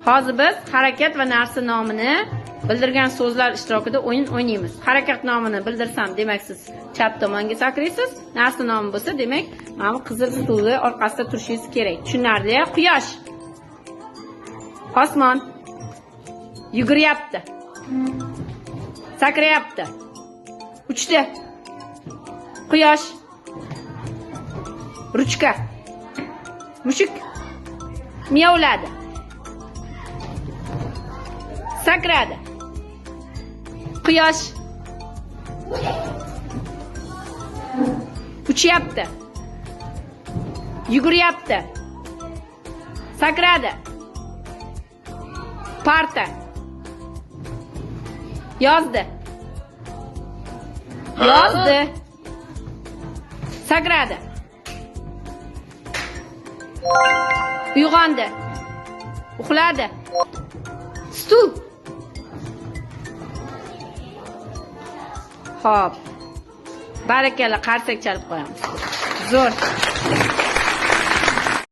Hozir biz harakat va narsa nomini bildirgan so'zlar ishtirokida o'yin o'ynaymiz. Harakat nomini bildirsam, demak siz chap tomonga sakraysiz. Narsa nomi bo'lsa, demak, mana qizil stulni orqasida turishingiz kerak. Tushunarli? Quyosh. Osmon. Yuguryapti. Sakrayapti. Uchdi. Quyosh. Ruchka. Mushuk. Miyovladi. Sakradi. Quyosh. Uchyapti. Yuguryapti. Sakradi. Parta. Yozdi. Yozdi. Sakradi. Uyg'ondi. Uxladi. Stul. Xo'p. Barakalla, qarsak chalib qo'yamiz. Zo'r.